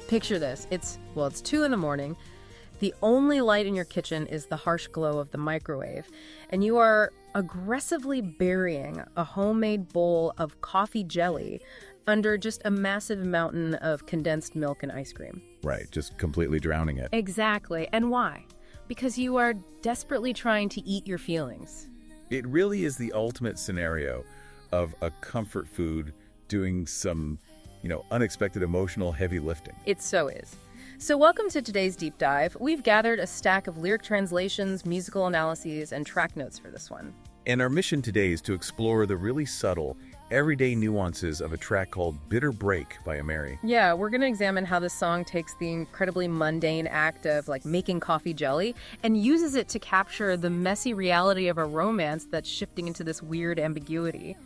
Picture this. It's 2 in the morning. The only light in your kitchen is the harsh glow of the microwave, and you are aggressively burying a homemade bowl of coffee jelly under just a massive mountain of condensed milk and ice cream. Right, just completely drowning it. Exactly. And why? Because you are desperately trying to eat your feelings. It really is the ultimate scenario of a comfort food doing some, unexpected emotional heavy lifting. It so is. So welcome to today's deep dive. We've gathered a stack of lyric translations, musical analyses, and track notes for this one. And our mission today is to explore the really subtle, everyday nuances of a track called Bitter Break by Ameri. Yeah, we're going to examine how this song takes the incredibly mundane act of making coffee jelly and uses it to capture the messy reality of a romance that's shifting into this weird ambiguity.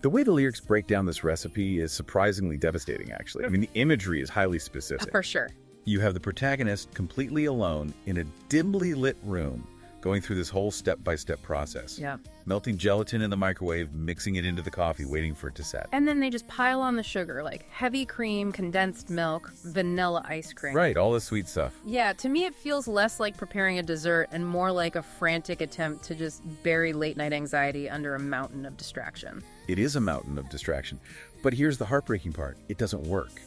The way the lyrics break down this recipe is surprisingly devastating, actually. I mean, the imagery is highly specific. For sure. You have the protagonist completely alone in a dimly lit room going through this whole step-by-step process. Yeah. Melting gelatin in the microwave, mixing it into the coffee, waiting for it to set. And then they just pile on the sugar, heavy cream, condensed milk, vanilla ice cream. Right, all the sweet stuff. Yeah, to me it feels less like preparing a dessert and more like a frantic attempt to just bury late-night anxiety under a mountain of distraction. It is a mountain of distraction. But here's the heartbreaking part. It doesn't work.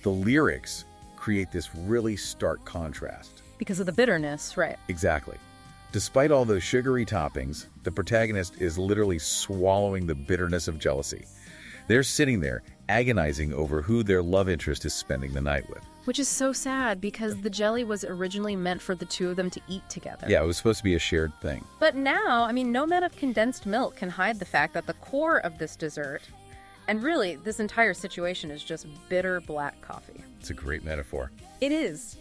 The lyrics create this really stark contrast. Because of the bitterness, right? Exactly. Despite all those sugary toppings, the protagonist is literally swallowing the bitterness of jealousy. They're sitting there, agonizing over who their love interest is spending the night with. Which is so sad because the jelly was originally meant for the two of them to eat together. Yeah, it was supposed to be a shared thing. But now, no amount of condensed milk can hide the fact that the core of this dessert, and really this entire situation, is just bitter black coffee. It's a great metaphor. It is.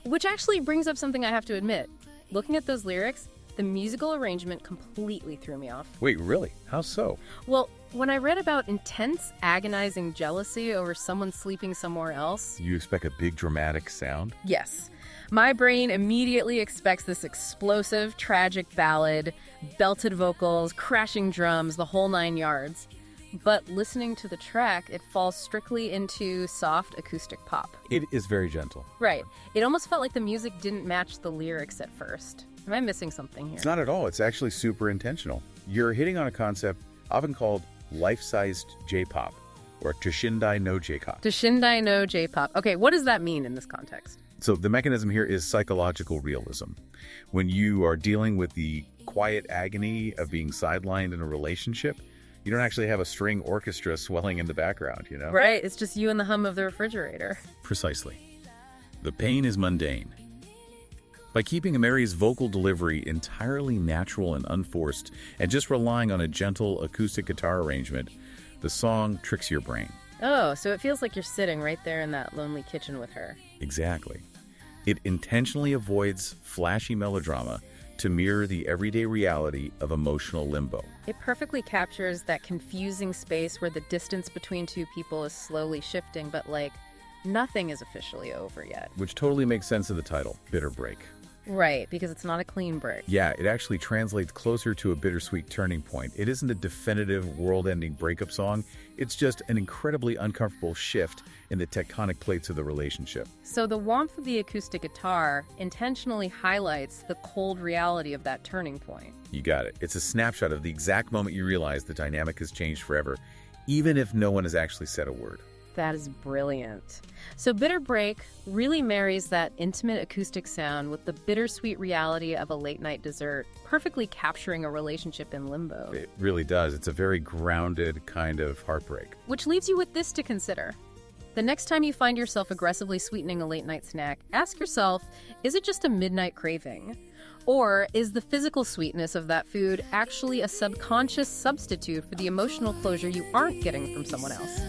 Which actually brings up something I have to admit. Looking at those lyrics, the musical arrangement completely threw me off. Wait, really? How so? Well, when I read about intense, agonizing jealousy over someone sleeping somewhere else... You expect a big dramatic sound? Yes. My brain immediately expects this explosive, tragic ballad, belted vocals, crashing drums, the whole 9 yards. But listening to the track, it falls strictly into soft acoustic pop. It is very gentle. Right. It almost felt like the music didn't match the lyrics at first. Am I missing something here? It's not at all. It's actually super intentional. You're hitting on a concept often called life-sized J-pop, or Toshindai no J-pop. Toshindai no J-pop. Okay, what does that mean in this context? So the mechanism here is psychological realism. When you are dealing with the quiet agony of being sidelined in a relationship, you don't actually have a string orchestra swelling in the background, Right, it's just you and the hum of the refrigerator. Precisely. The pain is mundane. By keeping Ameri's vocal delivery entirely natural and unforced, and just relying on a gentle acoustic guitar arrangement, the song tricks your brain. Oh, so it feels like you're sitting right there in that lonely kitchen with her. Exactly. It intentionally avoids flashy melodrama to mirror the everyday reality of emotional limbo. It perfectly captures that confusing space where the distance between two people is slowly shifting, but nothing is officially over yet. Which totally makes sense of the title, Bitter Break. Right, because it's not a clean break. Yeah, it actually translates closer to a bittersweet turning point. It isn't a definitive world-ending breakup song. It's just an incredibly uncomfortable shift in the tectonic plates of the relationship. So the warmth of the acoustic guitar intentionally highlights the cold reality of that turning point. You got it. It's a snapshot of the exact moment you realize the dynamic has changed forever, even if no one has actually said a word. That is brilliant. So Bitter Break really marries that intimate acoustic sound with the bittersweet reality of a late-night dessert, perfectly capturing a relationship in limbo. It really does. It's a very grounded kind of heartbreak. Which leaves you with this to consider. The next time you find yourself aggressively sweetening a late-night snack, ask yourself, is it just a midnight craving? Or is the physical sweetness of that food actually a subconscious substitute for the emotional closure you aren't getting from someone else?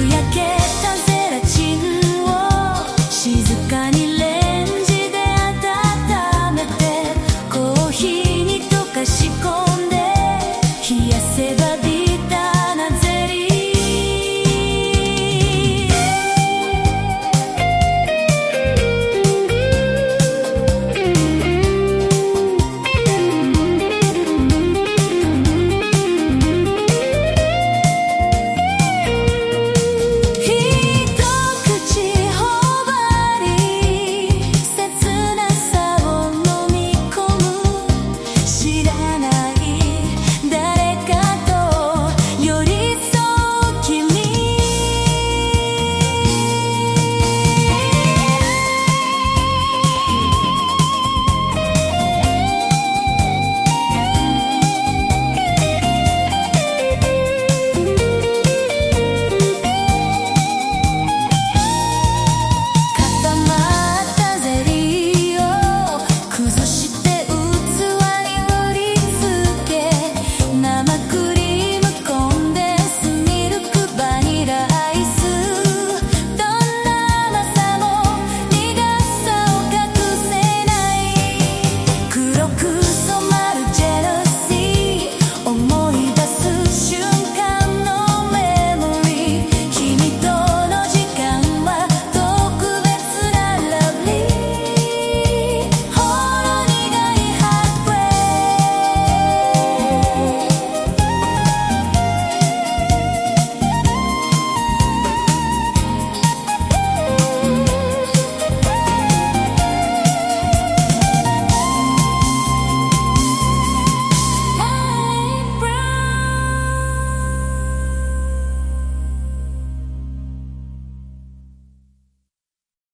やけ